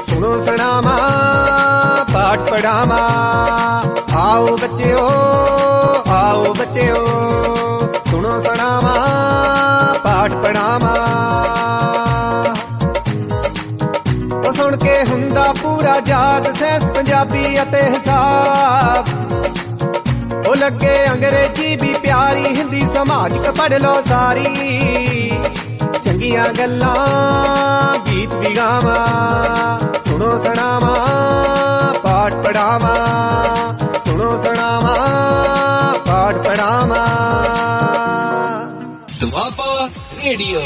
सुनो सनामा पाठ पढ़ामा, आओ बच्चों आओ बच्चों, सुनो सनामा पाठ पढ़ामा। तो सुन के हुंदा पूरा याद सैंस पंजाबी अते हिसाब, ओ लगे अंग्रेजी भी प्यारी, हिंदी समाज क पढ़ लो सारी, चंगियां गल्लां गीत भी गावा, सुनो सनामा पाठ पढ़ावा, सुनो सनामा पाठ पढ़ावा। दुआबा रेडियो।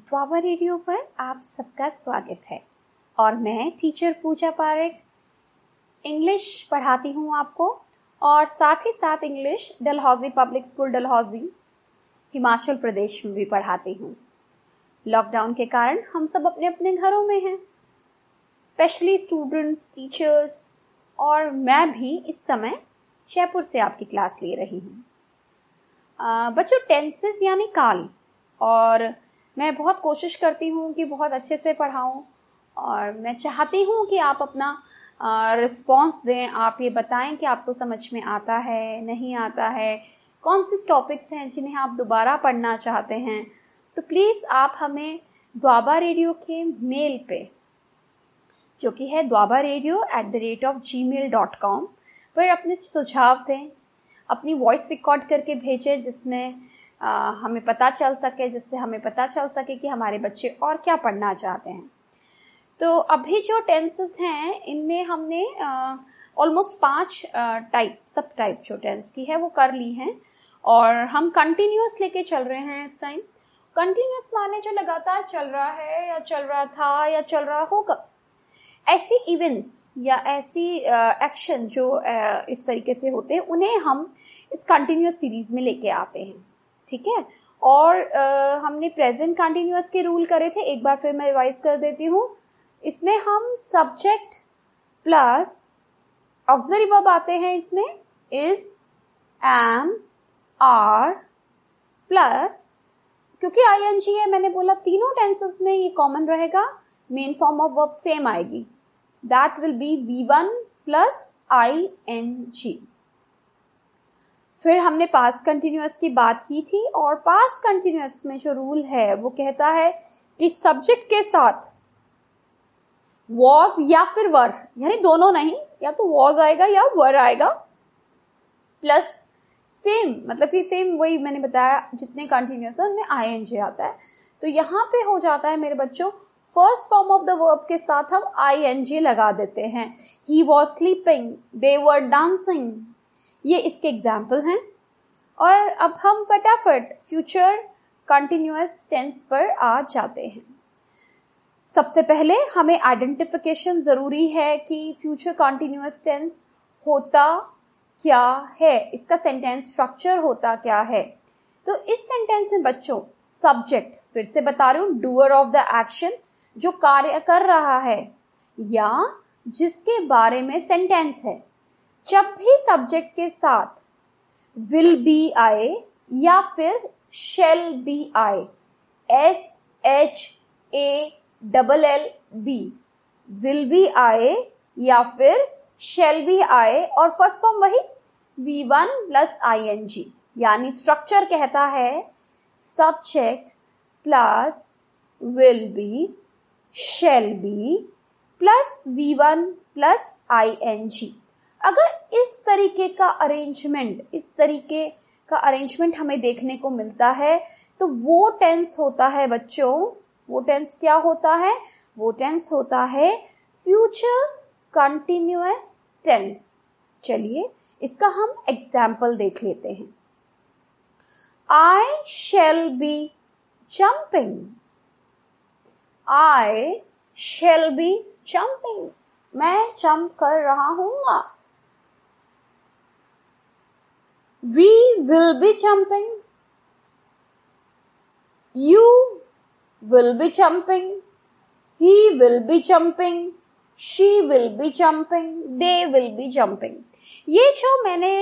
दुआबा रेडियो पर आप सबका स्वागत है और मैं टीचर पूजा पारेख इंग्लिश पढ़ाती हूँ आपको, और साथ ही साथ English Dalhousie public school Dalhousie Himachal Pradesh में भी पढ़ाती हूँ। लॉकडाउन के कारण हम सब अपने अपने घरों में हैं, स्पेशली स्टूडेंट्स, टीचर्स, और मैं भी इस समय जयपुर से आपकी क्लास ले रही हूँ। बच्चों, टेंसेस यानी काल, और मैं बहुत कोशिश करती हूँ कि बहुत अच्छे से पढ़ाऊँ, और मैं चाहती हूँ कि आप अपना रिस्पॉन्स दें, आप ये बताएं कि आपको समझ में आता है, नहीं आता है, कौन से टॉपिक्स हैं जिन्हें आप दोबारा पढ़ना चाहते हैं। तो प्लीज़ आप हमें दुआबा रेडियो के मेल पे, जो कि है duabaaradio@gmail.com, पर अपने सुझाव दें, अपनी वॉइस रिकॉर्ड करके भेजें, जिसमें हमें पता चल सके, जिससे हमें पता चल सके कि हमारे बच्चे और क्या पढ़ना चाहते हैं। तो अभी जो टेंसेस हैं इनमें हमने ऑलमोस्ट 5 सब टाइप जो टेंस की है वो कर ली हैं, और हम कंटिन्यूअस लेके चल रहे हैं इस टाइम। कंटिन्यूअस माने जो लगातार चल रहा है, या चल रहा था, या चल रहा होगा। ऐसी इवेंट्स या ऐसी एक्शन जो इस तरीके से होते हैं, उन्हें हम इस कंटिन्यूअस सीरीज में लेके आते हैं, ठीक है। और हमने प्रेजेंट कंटिन्यूअस के रूल करे थे, एक बार फिर मैं रिवाइज कर देती हूँ। इसमें हम सब्जेक्ट प्लस ऑक्सिलरी वर्ब आते हैं, इसमें इज, एम, आर प्लस, क्योंकि आईएनजी है, मैंने बोला तीनों टेंसेस में ये कॉमन रहेगा, main form of verb same आएगी, that will be V1 plus ING। फिर हमने पास्ट कंटिन्यूअस की बात की थी, और पास्ट कंटिन्यूअस में जो रूल है वो कहता है कि सब्जेक्ट के साथ was या फिर वर, यानी दोनों नहीं, या तो was आएगा या वर आएगा, प्लस सेम, मतलब कि सेम वही मैंने बताया जितने कंटिन्यूअस है उनमें ING आता है। तो यहाँ पे हो जाता है मेरे बच्चों, first form of the verb के साथ हम ING लगा देते हैं। He was sleeping, they were dancing, ये इसके एग्जाम्पल हैं। और अब हम फटाफट फ्यूचर कंटिन्यूअस टेंस पर आ जाते हैं। सबसे पहले हमें आइडेंटिफिकेशन ज़रूरी है कि फ्यूचर कंटिन्यूअस टेंस होता क्या है, इसका सेंटेंस स्ट्रक्चर होता क्या है। तो इस सेंटेंस में बच्चों सब्जेक्ट, फिर से बता रही हूँ, डूअर ऑफ द एक्शन, जो कार्य कर रहा है या जिसके बारे में सेंटेंस है। जब भी सब्जेक्ट के साथ विल बी आए या फिर शेल बी आए, SHALLB, विल बी आए या फिर शेल बी आए, और फर्स्ट फॉर्म वही V1 प्लस ING, यानी स्ट्रक्चर कहता है subject plus will be, shall be plus V1 plus ING। अगर इस तरीके का अरेंजमेंट हमें देखने को मिलता है, तो वो टेंस होता है बच्चों, वो टेंस क्या होता है? वो टेंस होता है फ्यूचर कंटिन्यूअस टेंस। चलिए इसका हम एग्जाम्पल देख लेते हैं। I shall be jumping. I shall be jumping. मैं जंप कर रहा हूँगा। We will be jumping. You will be jumping. He will be jumping. she will be jumping, they will be jumping। ये जो मैंने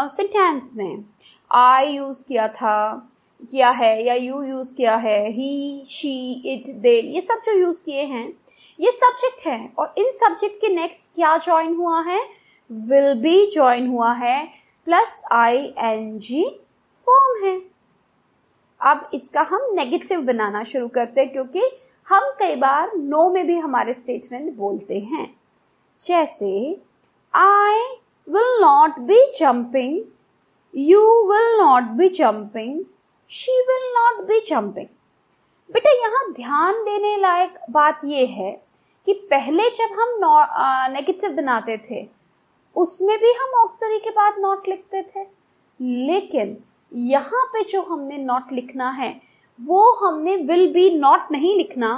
सेंटेंस में I यूज किया है या you यूज किया है, he, she, it, they, ये सब जो यूज किए हैं ये सब्जेक्ट है, और इन सब्जेक्ट के नेक्स्ट क्या ज्वाइन हुआ है, will be ज्वाइन हुआ है, प्लस ing फॉर्म है। अब इसका हम नेगेटिव बनाना शुरू करते हैं, क्योंकि हम कई बार नो में भी हमारे स्टेटमेंट बोलते हैं। जैसे I will not be jumping, you will not be jumping, she will not be jumping। बेटा यहाँ ध्यान देने लायक बात ये है कि पहले जब हम नेगेटिव बनाते थे उसमें भी हम ऑक्सिलरी के बाद नॉट लिखते थे, लेकिन यहाँ पे जो हमने नॉट लिखना है वो हमने विल बी नॉट नहीं लिखना,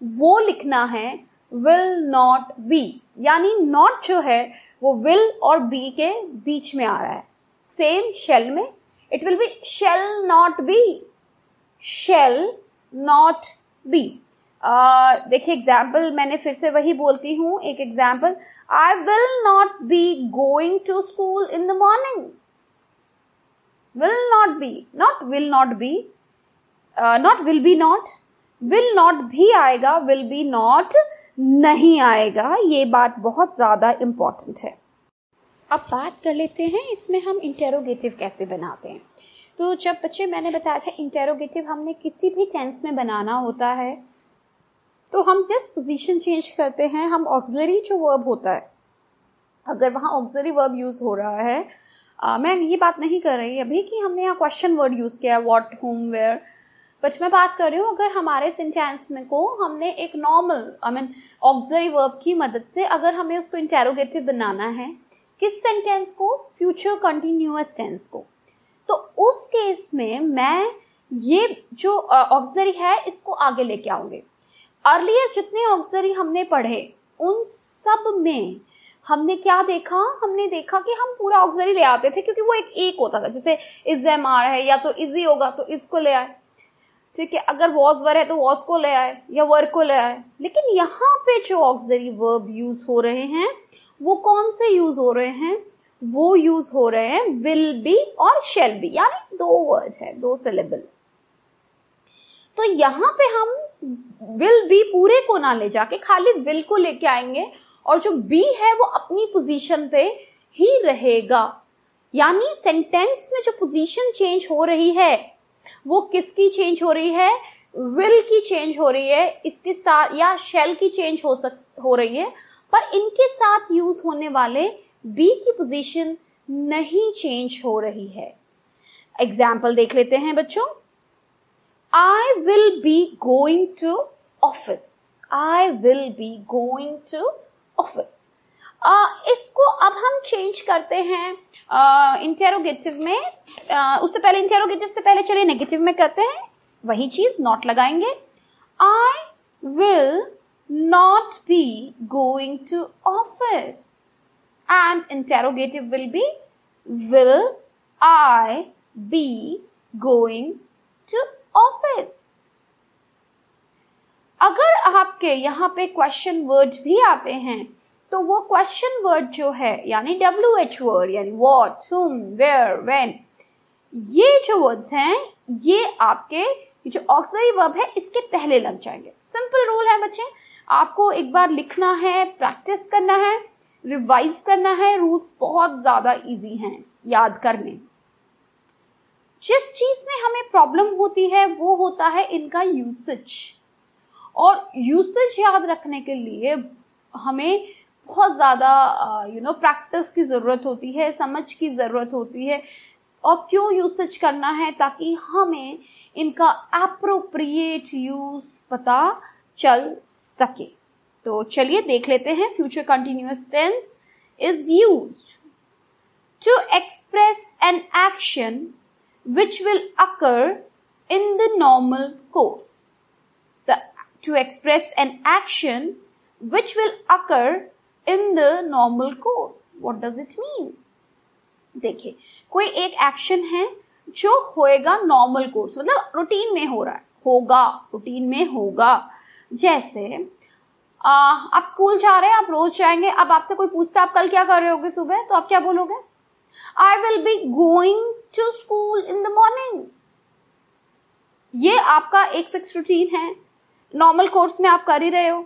वो लिखना है विल नॉट बी, यानी नॉट जो है वो विल और बी के बीच में आ रहा है। सेम शेल में it will be shall not be, shall not be. देखिए एग्जाम्पल मैंने फिर से वही बोलती हूँ, एक example, I will not be going to school in the morning. will not be, not will not be, not will be not, will not भी आएगा, will be not नहीं आएगा। ये बात बहुत ज़्यादा इम्पॉर्टेंट है। अब बात कर लेते हैं इसमें हम इंटेरोगेटिव कैसे बनाते हैं। तो जब बच्चे मैंने बताया था इंटेरोगेटिव हमने किसी भी टेंस में बनाना होता है तो हम जस्ट पोजीशन चेंज करते हैं। हम ऑक्सिलरी जो वर्ब होता है, अगर वहाँ ऑक्सिलरी वर्ब यूज़ हो रहा है, मैं ये बात नहीं कर रही अभी कि हमने यहाँ क्वेश्चन वर्ड यूज़ किया है, व्हाट, हुम, वेयर, बट मैं बात कर रही हूँ अगर हमारे सेंटेंस में को हमने एक नॉर्मल ऑक्सिलरी वर्ब की मदद से अगर हमें उसको इंटेरोगेटिव बनाना है, किस सेंटेंस को, फ्यूचर कंटिन्यूअस टेंस को, तो उस केस में मैं ये जो ऑक्सिलरी है इसको आगे लेके आऊँगी। अर्लियर जितने ऑक्सिलरी हमने पढ़े उन सब में हमने क्या देखा, हमने देखा कि हम पूरा ऑक्सिलरी ले आते थे क्योंकि वो एक होता था। जैसे इज एम आर है या तो इजी होगा तो इसको ले आए, ठीक है, अगर वॉज वर है तो वॉज को ले आए या वर को ले आए। लेकिन यहाँ पे जो ऑक्सिलरी वर्ब यूज हो रहे हैं वो कौन से यूज हो रहे हैं, वो यूज हो रहे हैं विल बी और शेल बी, यानी दो वर्ड है, दो सिलेबल। तो यहाँ पे हम विल बी पूरे को ना ले जाके खाली विल को लेके आएंगे और जो बी है वो अपनी पोजीशन पे ही रहेगा। यानी सेंटेंस में जो पोजीशन चेंज हो रही है वो किसकी चेंज हो रही है, विल की चेंज हो रही है, इसके साथ या शेल की चेंज हो रही है, पर इनके साथ यूज होने वाले बी की पोजीशन नहीं चेंज हो रही है। एग्जाम्पल देख लेते हैं बच्चों। I will be going to office, I will be going to office। इसको अब हम चेंज करते हैं इंटेरोगेटिव में। उससे पहले इंटेरोगेटिव से पहले चलिए नेगेटिव में करते हैं, वही चीज नॉट लगाएंगे। I will not be going to office and interrogative will be will I be going to office। अगर आपके यहाँ पे क्वेश्चन वर्ड भी आते हैं तो वो क्वेश्चन वर्ड जो है यानी WH वर्ड, यानी what, whom, where, when, ये जो वर्ड्स हैं ये आपके जो ऑक्सिलरी वर्ब है इसके पहले लग जाएंगे। सिंपल रूल है बच्चे, आपको एक बार लिखना है, प्रैक्टिस करना है, रिवाइज करना है। रूल्स बहुत ज्यादा इजी हैं याद करने। जिस चीज में हमें प्रॉब्लम होती है वो होता है इनका यूसेज, और यूसेज याद रखने के लिए हमें बहुत ज़्यादा प्रैक्टिस की ज़रूरत होती है, समझ की ज़रूरत होती है। और क्यों यूसेज करना है, ताकि हमें इनका एप्रोप्रिएट यूज पता चल सके। तो चलिए देख लेते हैं। Future continuous tense is used to express an action which will occur in the normal course. To express an action which will occur in the normal course. What does it mean? देखिए, कोई एक action है जो होएगा normal course, मतलब routine में हो रहा है, होगा, रूटीन में होगा। जैसे आप स्कूल जा रहे हैं, आप रोज जाएंगे, अब आपसे कोई पूछता है आप कल क्या कर रहे होगे सुबह, तो आप क्या बोलोगे? I will be going to school in the morning. ये आपका एक फिक्स रूटीन है, नॉर्मल कोर्स में आप कर ही रहे हो,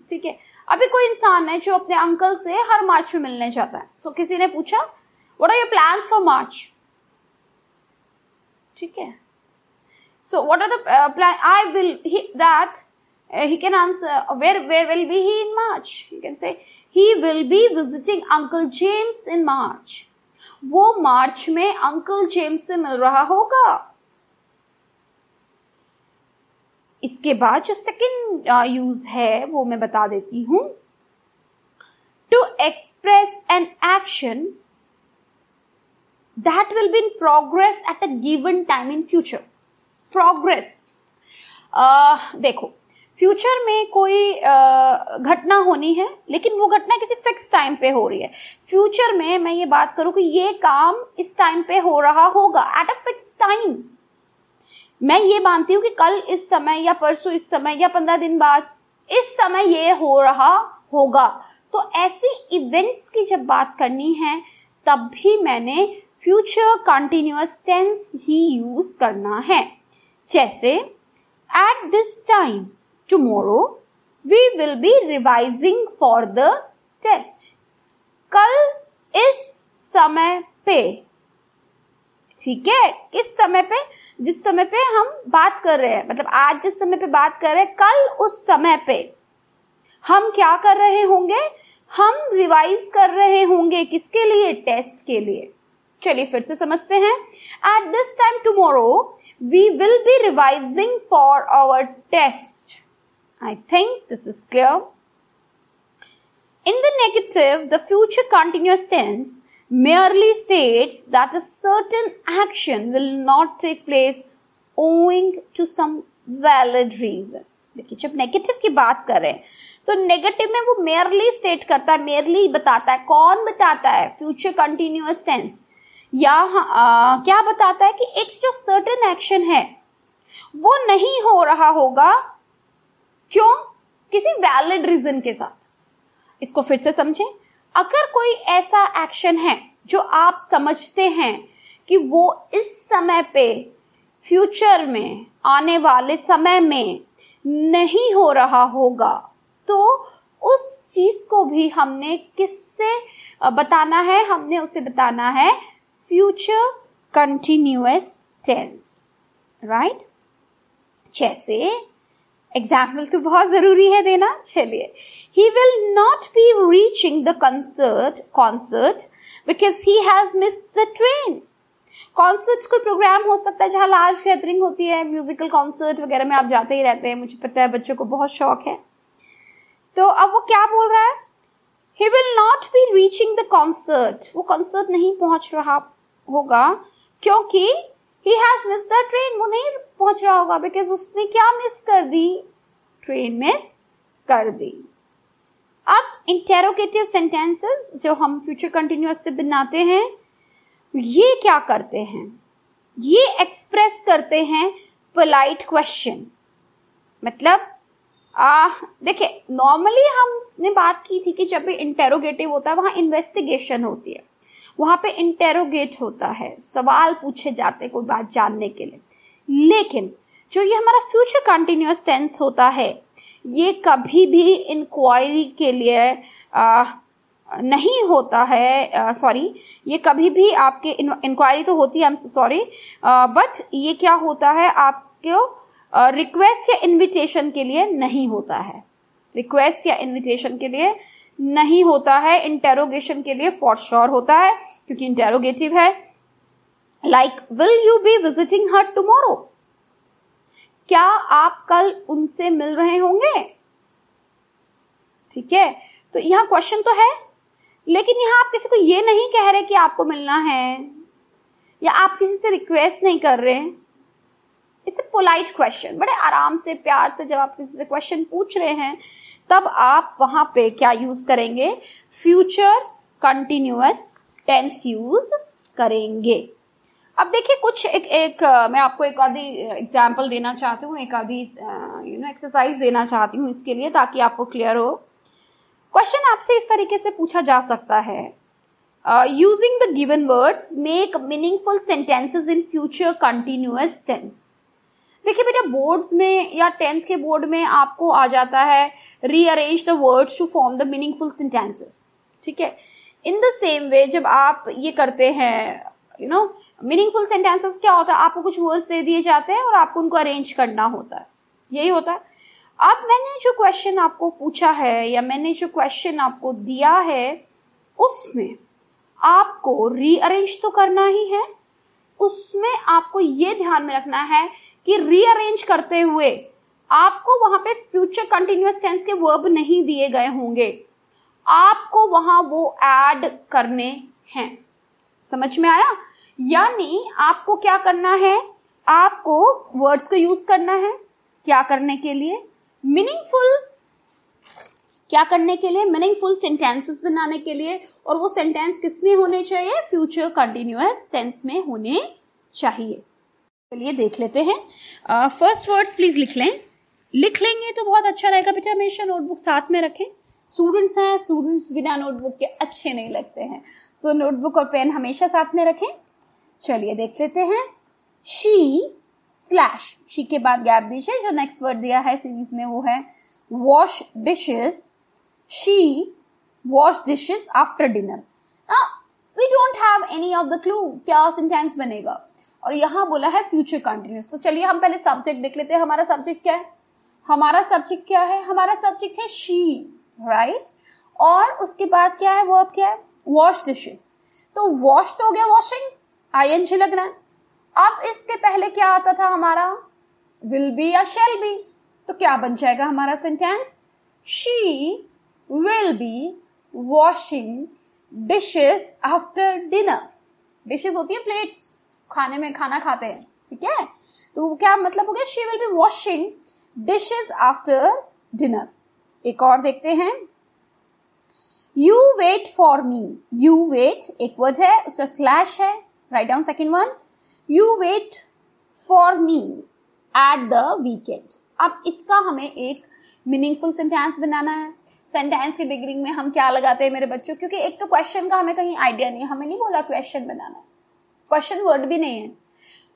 ठीक है। अभी कोई इंसान है जो अपने अंकल से हर मार्च में मिलने जाता है, तो किसी ने पूछा what are your plans for March, ठीक है। So what are the plan, I will that he can answer where will be he in March. You can say he will be visiting Uncle James in March. वो मार्च में uncle James से मिल रहा होगा। इसके बाद जो सेकंड यूज है वो मैं बता देती हूं। To express an action that will be in progress at a given time in future. Progress, देखो फ्यूचर में कोई घटना होनी है, लेकिन वो घटना किसी फिक्स टाइम पे हो रही है। फ्यूचर में मैं ये बात करूं कि ये काम इस टाइम पे हो रहा होगा, एट अ फिक्स टाइम। मैं ये मानती हूं कि कल इस समय या परसों इस समय या 15 दिन बाद इस समय ये हो रहा होगा। तो ऐसी इवेंट्स की जब बात करनी है तब भी मैंने फ्यूचर कंटिन्यूअस टेंस ही यूज करना है। जैसे eight this time tomorrow we will be revising for the test. कल इस समय पे, ठीक है, किस समय पे? जिस समय पे हम बात कर रहे हैं, मतलब आज जिस समय पे बात कर रहे हैं, कल उस समय पे हम क्या कर रहे होंगे? हम रिवाइज कर रहे होंगे। किसके लिए? टेस्ट के लिए। चलिए फिर से समझते हैं। At this time tomorrow we will be revising for our test. I think this is clear. In the negative, the future continuous tense merely states that a certain action will not take place owing to some valid reason. देखिए, जब negative की बात करें तो negative में वो merely state करता है, merely बताता है। कौन बताता है? Future continuous tense. या क्या बताता है कि एक जो सर्टेन एक्शन है वो नहीं हो रहा होगा। क्यों? किसी वैलिड रीजन के साथ। इसको फिर से समझें। अगर कोई ऐसा एक्शन है जो आप समझते हैं कि वो इस समय पे, फ्यूचर में, आने वाले समय में नहीं हो रहा होगा, तो उस चीज को भी हमने किससे बताना है? हमने उसे बताना है फ्यूचर कंटिन्यूअस टेंस, राइट। जैसे एग्जाम्पल तो बहुत जरूरी है देना। चलिए, he will not be reaching the concert because he has missed the train. Concert कोई प्रोग्राम हो सकता है जहां लार्ज गैदरिंग होती है, म्यूजिकल कॉन्सर्ट वगैरह में आप जाते ही रहते हैं, मुझे पता है बच्चों को बहुत शौक है। तो अब वो क्या बोल रहा है? he will not be reaching the concert. वो कॉन्सर्ट नहीं पहुंच रहा होगा क्योंकि he has missed the train. वो नहीं पहुंच रहा होगा बिकॉज उसने क्या मिस कर दी? ट्रेन मिस कर दी। अब इंटेरोगेटिव सेंटेंसेस जो हम फ्यूचर कंटिन्यूअस से बनाते हैं, ये क्या करते हैं? ये एक्सप्रेस करते हैं पोलाइट क्वेश्चन। मतलब देखिए, नॉर्मली हमने बात की थी कि जब भी इंटेरोगेटिव होता है वहां इन्वेस्टिगेशन होती है, वहां पे इंटेरोगेट होता है, सवाल पूछे जाते कोई बात जानने के लिए। लेकिन जो ये हमारा फ्यूचर कंटिन्यूअस टेंस होता है, ये कभी भी इंक्वायरी के लिए नहीं होता है। सॉरी, ये कभी भी आपके इंक्वायरी तो होती है, आई एम सॉरी, बट ये क्या होता है? आपको रिक्वेस्ट या इनविटेशन के लिए नहीं होता है। रिक्वेस्ट या इनविटेशन के लिए नहीं होता है। इंटेरोगेशन के लिए फॉर श्योर होता है क्योंकि इंटेरोगेटिव है। Like will you be visiting her tomorrow? क्या आप कल उनसे मिल रहे होंगे? ठीक है, तो यहां क्वेश्चन तो है, लेकिन यहां आप किसी को ये नहीं कह रहे कि आपको मिलना है, या आप किसी से रिक्वेस्ट नहीं कर रहे। It's a polite question. बड़े आराम से, प्यार से जब आप किसी से क्वेश्चन पूछ रहे हैं तब आप वहां पे क्या यूज करेंगे? फ्यूचर कंटिन्यूअस टेंस यूज करेंगे। अब देखिए कुछ मैं आपको एक आधी एग्जाम्पल देना चाहती हूँ, एक आधी एक्सरसाइज देना चाहती हूँ इसके लिए, ताकि आपको क्लियर हो। क्वेश्चन आपसे इस तरीके से पूछा जा सकता है, using the given words make meaningful sentences in future continuous tense. देखिए बेटा, बोर्ड्स में या 10th के बोर्ड में आपको आ जाता है rearrange the words to form the meaningful sentences, ठीक है। इन द सेम वे जब आप ये करते हैं, मीनिंगफुल सेंटेंसेस क्या होता है, आपको कुछ वर्ड्स दे दिए जाते हैं और आपको उनको अरेंज करना होता है, यही होता है। अब मैंने जो क्वेश्चन आपको पूछा है या मैंने जो क्वेश्चन आपको दिया है उसमें आपको रीअरेंज तो करना ही है, उसमें आपको ये ध्यान में रखना है कि रीअरेंज करते हुए आपको वहां पे फ्यूचर कंटिन्यूअस टेंस के वर्ब नहीं दिए गए होंगे, आपको वहां वो ऐड करने हैं। समझ में आया? यानी आपको क्या करना है, आपको वर्ड्स को यूज करना है क्या करने के लिए, मीनिंगफुल सेंटेंसेस बनाने के लिए, और वो सेंटेंस किस में होने चाहिए, फ्यूचर कंटिन्यूअस टेंस में होने चाहिए। चलिए देख लेते हैं। फर्स्ट वर्ड्स प्लीज लिख लेंगे तो बहुत अच्छा रहेगा बेटा। हमेशा नोटबुक साथ में रखें, स्टूडेंट्स बिना नोटबुक के अच्छे नहीं लगते हैं, सो नोटबुक और पेन हमेशा साथ में रखें। चलिए देख लेते हैं। शी के बाद गैप दीजिए, जो नेक्स्ट वर्ड दिया है सीरीज में वो है wash dishes. She wash dishes after dinner. We don't have any of the clue क्या सेंटेंस बनेगा, और यहां बोला है फ्यूचर कंटिन्यूअस। तो चलिए हम पहले सब्जेक्ट देख लेते हैं। हमारा सब्जेक्ट क्या है, हमारा सब्जेक्ट है शी, राइट। और उसके बाद क्या है, वर्ब क्या है, वॉश डिशेस। तो वॉश तो हो गया वॉशिंग, आईएनजी लग रहा है। अब इसके पहले क्या आता था हमारा, विल बी या शैल बी। तो क्या बन जाएगा हमारा sentence, she will be washing dishes after dinner. Dishes होती है प्लेट्स, खाने में खाना खाते हैं, ठीक है। तो क्या मतलब हो गया, she will be washing dishes after dinner. एक और देखते हैं, you wait for me. You wait एक वर्ड है, उसमें स्लैश है, write down second one. You wait for me at the weekend. अब इसका हमें एक मीनिंगफुल सेंटेंस बनाना है। सेंटेंस की बिगिनिंग में हम क्या लगाते हैं मेरे बच्चों, क्योंकि एक तो क्वेश्चन का हमें कहीं आइडिया नहीं है, हमें नहीं बोला क्वेश्चन बनाना है, क्वेश्चन वर्ड भी नहीं है,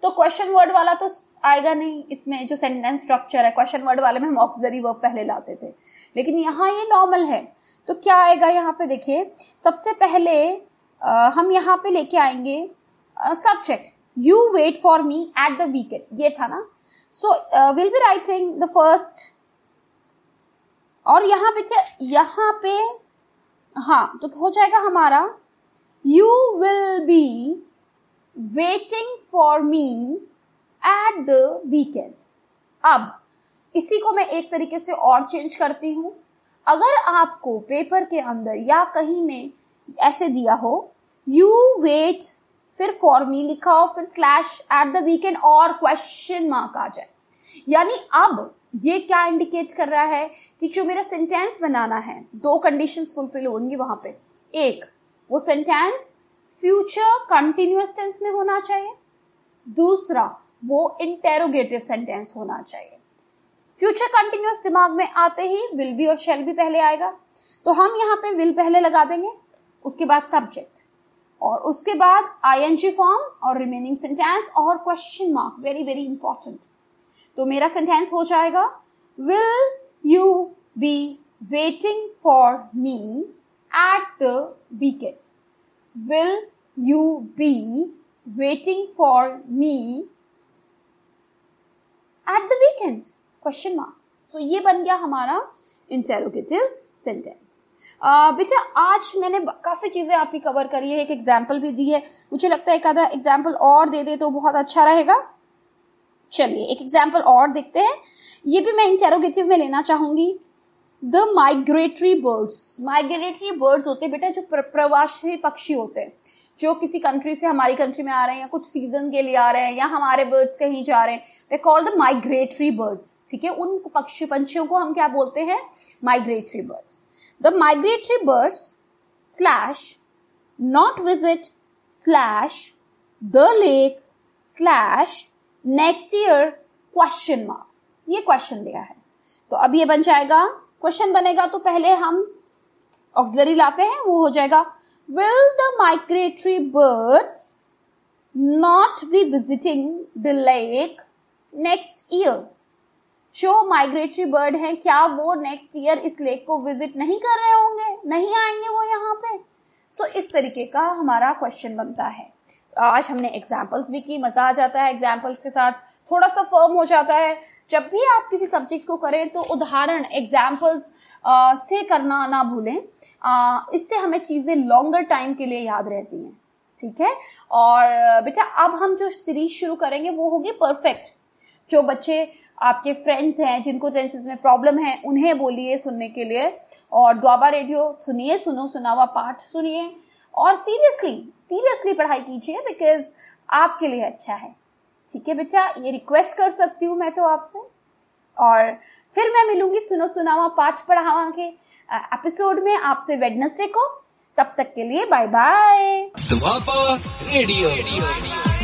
तो क्वेश्चन वर्ड वाला तो आएगा नहीं। इसमें जो सेंटेंस स्ट्रक्चर है, क्वेश्चन वर्ड वाले में हम ऑक्सिलरी वर्ब पहले लाते थे, लेकिन यहाँ ये नॉर्मल है। तो क्या आएगा यहाँ पे, देखिए सबसे पहले हम यहाँ पे लेके आएंगे subject, you wait for me at the weekend, ये था ना। So will be writing the first, और यहाँ पे हाँ, तो हो जाएगा हमारा you will be waiting for me at the weekend. अब इसी को मैं एक तरीके से और चेंज करती हूं। अगर आपको पेपर के अंदर या कहीं में ऐसे दिया हो, यू वेट फिर फॉर मी लिखा हो, फिर स्लैश एट द वीकेंड और क्वेश्चन मार्क आ जाए, यानी अब ये क्या इंडिकेट कर रहा है कि जो मेरा सेंटेंस बनाना है, दो कंडीशंस फुलफिल होंगी वहां पे। एक, वो सेंटेंस फ्यूचर कंटिन्यूअस टेंस में होना चाहिए, दूसरा वो इंटेरोगेटिव सेंटेंस होना चाहिए। फ्यूचर कंटिन्यूअस दिमाग में आते ही विल बी और शैल बी पहले आएगा, तो हम यहाँ पे विल पहले लगा देंगे, उसके बाद सब्जेक्ट, और उसके बाद आईएनजी फॉर्म और रिमेनिंग सेंटेंस और question mark, very very important. तो मेरा सेंटेंस हो जाएगा, will you B waiting for me at the weekend. Will you be waiting for me at the weekend? Question mark. So ये बन गया हमारा interrogative sentence. बेटा आज मैंने काफी चीजें आपकी कवर करी है, एक एग्जाम्पल भी दी है, मुझे लगता है एक आधा एग्जाम्पल और दे दे तो बहुत अच्छा रहेगा। चलिए एक एग्जाम्पल और देखते हैं, ये भी मैं इंटेरोगेटिव में लेना चाहूंगी। द माइग्रेटरी बर्ड्स होते हैं बेटा जो प्रवासी पक्षी होते हैं, जो किसी कंट्री से हमारी कंट्री में आ रहे हैं या कुछ सीजन के लिए आ रहे हैं या हमारे बर्ड्स कहीं जा रहे हैं, they call the migratory birds, ठीक है। उन पंछियों को हम क्या बोलते हैं, migratory birds. The migratory birds slash not visit slash the lake next year question mark, ये क्वेश्चन दिया है। तो अब ये बन जाएगा, क्वेश्चन बनेगा तो पहले हम ऑक्सिलरी लाते हैं, वो हो जाएगा will the migratory birds not be visiting the lake next year? जो माइग्रेटरी बर्ड हैं क्या वो नेक्स्ट ईयर इस लेक को विजिट नहीं कर रहे होंगे, नहीं आएंगे वो यहाँ पे? सो इस तरीके का हमारा क्वेश्चन बनता है। आज हमने एग्जाम्पल्स भी की, मजा आ जाता है एग्जाम्पल्स के साथ, थोड़ा सा फर्म हो जाता है। जब भी आप किसी सब्जेक्ट को करें तो उदाहरण एग्जाम्पल्स से करना ना भूलें, इससे हमें चीजें लॉन्गर टाइम के लिए याद रहती हैं, ठीक है। और बेटा अब हम जो सीरीज शुरू करेंगे वो होगी परफेक्ट। जो बच्चे आपके फ्रेंड्स हैं जिनको टेंसेस में प्रॉब्लम है उन्हें बोलिए सुनने के लिए, और द्वाबा रेडियो सुनिए, सुनो सुनावा पाठ सुनिए, और सीरियसली पढ़ाई कीजिए, बिकॉज आपके लिए अच्छा है, ठीक है बेटा। ये रिक्वेस्ट कर सकती हूँ मैं तो आपसे। और फिर मैं मिलूंगी सुनो सुनावा पाठ पढ़ावा के एपिसोड में आपसे वेडनेसडे को। तब तक के लिए बाय बाय। द्वाबा रेडियो।